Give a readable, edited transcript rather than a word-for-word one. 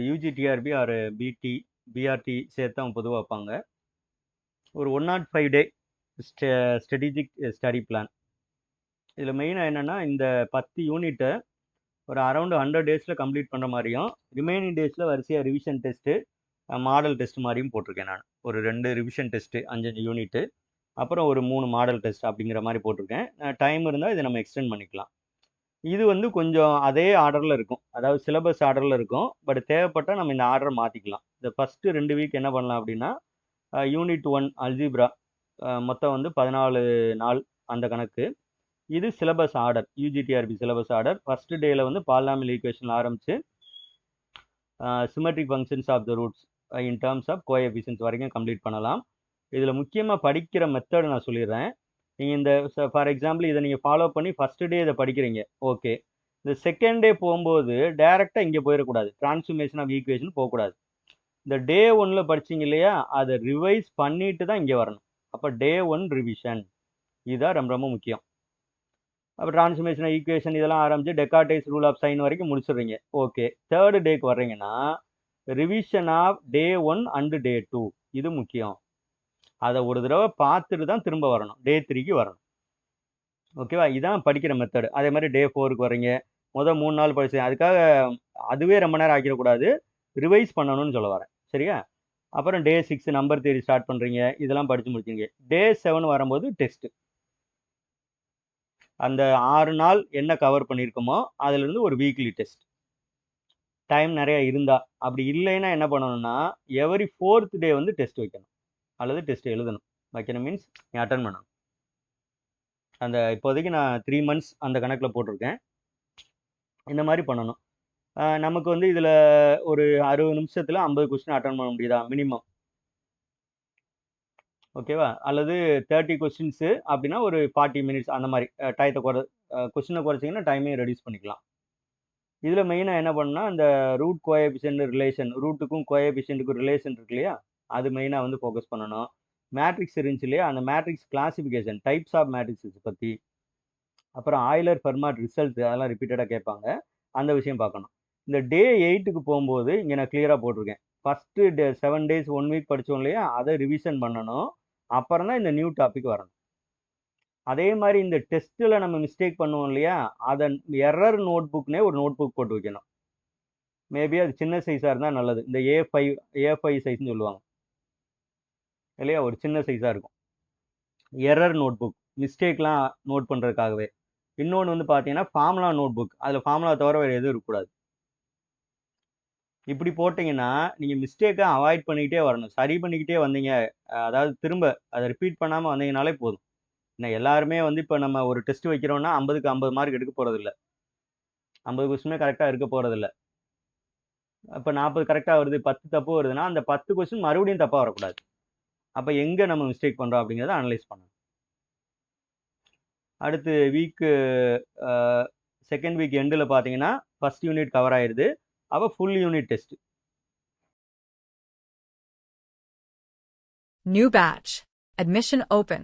UGTRB R பிடி BRT சேர்த்து அவங்க பொதுவாக வைப்பாங்க. ஒரு 105 டே ஸ்ட்ராட்டஜிக் ஸ்டடி பிளான். இதில் மெயினாக என்னென்னா இந்த 10 யூனிட்டை ஒரு அரௌண்ட் 100 டேஸில் கம்ப்ளீட் பண்ணுற மாதிரியும், ரிமைனிங் டேஸில் வரிசையாக ரிவிஷன் டெஸ்ட்டு மாடல் டெஸ்ட் மாதிரியும் போட்டிருக்கேன். நான் ஒரு 2 ரிவிஷன் டெஸ்ட்டு 5 யூனிட்டு, அப்புறம் ஒரு 3 மாடல் டெஸ்ட் அப்படிங்கிற மாதிரி போட்டிருக்கேன். டைம் இருந்தால் இதை நம்ம எக்ஸ்டெண்ட் பண்ணிக்கலாம். இது வந்து கொஞ்சம் அதே ஆர்டரில் இருக்கும், அதாவது சிலபஸ் ஆர்டரில் இருக்கும். பட் தேவைப்பட்டால் நம்ம இந்த ஆர்டரை மாற்றிக்கலாம். இந்த ஃபஸ்ட்டு 2 வீக் என்ன பண்ணலாம் அப்படின்னா, யூனிட் 1 அல்ஜிப்ரா மொத்தம் வந்து 14 நாள் அந்த கணக்கு. இது syllabus order, UGTRB syllabus order. First டேயில் வந்து பாலினாமியல் ஈக்குவேஷன் ஆரம்பித்து symmetric functions of the roots in terms of coefficients வரைக்கும் கம்ப்ளீட் பண்ணலாம். இதில் முக்கியமாக படிக்கிற மெத்தட் நான் சொல்லிடுறேன். நீங்கள் இந்த ஃபார் எக்ஸாம்பிள் இதை நீங்கள் ஃபாலோ பண்ணி ஃபஸ்ட்டு டே இதை படிக்கிறீங்க, ஓகே. இந்த செகண்ட் டே போகும்போது டேரெக்டாக இங்கே போயிடக்கூடாது, டிரான்ஸ்ஃபர்மேஷன் ஆஃப் ஈக்குவேஷன் போகக்கூடாது. இந்த டே 1ல் படிச்சிங்க இல்லையா, அதை ரிவைஸ் பண்ணிட்டு தான் இங்கே வரணும். அப்போ டே 1 ரிவிஷன், இதுதான் ரொம்ப ரொம்ப முக்கியம். அப்போ டிரான்ஸ்ஃபர்மேஷன் ஈக்குவேஷன் இதெல்லாம் ஆரம்பிச்சு டெக்கார்டேஸ் ரூல் ஆஃப் சைன் வரைக்கும் முடிச்சிடுறீங்க, ஓகே. தேர்டு டேக்கு வர்றீங்கன்னா revision of day 1 and day 2, இது முக்கியம். அதை ஒரு தடவை பார்த்துட்டு தான் திரும்ப வரணும், டே 3க்கு வரணும், ஓகேவா. இதான் படிக்கிற மெத்தடு. அதே மாதிரி டே 4க்கு வர்றீங்க, மொதல் 3 நாள் படிச்சு, அதுக்காக அதுவே ரொம்ப நேரம் ஆக்கிடக்கூடாது, ரிவைஸ் பண்ணணும்னு சொல்ல வரேன், சரியா. அப்புறம் டே 6 நம்பர் தியரி ஸ்டார்ட் பண்ணுறீங்க, இதெல்லாம் படித்து முடிச்சிங்க. டே 7 வரும்போது டெஸ்ட்டு. அந்த 6 நாள் என்ன கவர் பண்ணியிருக்கோமோ அதிலிருந்து ஒரு வீக்லி டெஸ்ட். டைம் நிறையா இருந்தால், அப்படி இல்லைன்னா என்ன பண்ணணும்னா எவரி 4th டே வந்து டெஸ்ட் வைக்கணும், அல்லது டெஸ்ட் எழுதணும். வைக்கணும் மீன்ஸ் நீ அட்டன் பண்ணணும். அந்த இப்போதைக்கு நான் 3 months அந்த கணக்கில் போட்டிருக்கேன். இந்த மாதிரி பண்ணணும். நமக்கு வந்து இதில் ஒரு 60 நிமிஷத்தில் 50 கொஸ்டின் அட்டன் பண்ண முடியுதா மினிமம், ஓகேவா. அல்லது 30 கொஸ்டின்ஸு அப்படின்னா ஒரு 40 minutes அந்த மாதிரி டயத்தை கொஸ்டினை குறைச்சிங்கன்னா டைமையும் ரெடியூஸ் பண்ணிக்கலாம். இதில் மெயினாக என்ன பண்ணால் இந்த ரூட் கோஎஃபிஷியன்ட் ரிலேஷன், ரூட்டுக்கும் கோஎஃபிஷியன்ட்டுக்கும் ரிலேஷன் இருக்கு இல்லையா, அது மெயினாக வந்து ஃபோக்கஸ் பண்ணணும். மேட்ரிக்ஸ் இருந்துச்சு இல்லையா, அந்த matrix classification, types of matrix பற்றி, அப்புறம் ஆய்லர் ஃபெர்மாட் ரிசல்ட், அதெல்லாம் ரிப்பீட்டடாக கேட்பாங்க, அந்த விஷயம் பார்க்கணும். இந்த டே 8க்கு போகும்போது இங்கே நான் கிளியராக போட்டிருக்கேன். ஃபஸ்ட்டு 7 days 1 week படித்தோம் இல்லையா, அதை ரிவிஷன் பண்ணணும். அப்புறம் தான் இந்த நியூ டாபிக் வரணும். அதே மாதிரி இந்த டெஸ்ட்டில் நம்ம மிஸ்டேக் பண்ணுவோம் இல்லையா, அதன் எரர் நோட் புக்னே ஒரு நோட் புக் போட்டு வைக்கணும். மேபி அது சின்ன சைஸாக இருந்தால் நல்லது. இந்த A5 சைஸ்ன்னு சொல்லுவாங்க இல்லையா, ஒரு சின்ன சைஸாக இருக்கும். எரர் நோட் புக், மிஸ்டேக்லாம் நோட் பண்ணுறதுக்காகவே. இன்னொன்று வந்து பார்த்தீங்கன்னா ஃபார்முலா நோட் புக், அதில் ஃபார்முலா தவிர வேறு எதுவும் இருக்கக்கூடாது. இப்படி போட்டிங்கன்னா நீங்கள் மிஸ்டேக்கை அவாய்ட் பண்ணிக்கிட்டே வரணும், சரி பண்ணிக்கிட்டே வந்தீங்க, அதாவது திரும்ப அதை ரிப்பீட் பண்ணாமல் வந்தீங்கனாலே போதும். இன்னும் எல்லாருமே வந்து இப்போ நம்ம ஒரு டெஸ்ட் வைக்கிறோன்னா 50க்கு 50 மார்க் எடுக்க போகிறதில்ல, 50 கொஸ்டினுமே கரெக்டாக இருக்க போகிறதில்ல. இப்போ 40 கரெக்டாக வருது, 10 தப்பு வருதுன்னா அந்த 10 கொஸ்டின் மறுபடியும் தப்பாக வரக்கூடாது. அப்போ எங்கே நம்ம மிஸ்டேக் பண்ணுறோம் அப்படிங்கிறத அனலைஸ் பண்ணணும். அடுத்து வீக்கு செகண்ட் வீக் எண்டில் பார்த்தீங்கன்னா ஃபஸ்ட் யூனிட் கவர் ஆயிடுது. அப்போ full unit test. New batch. Admission open.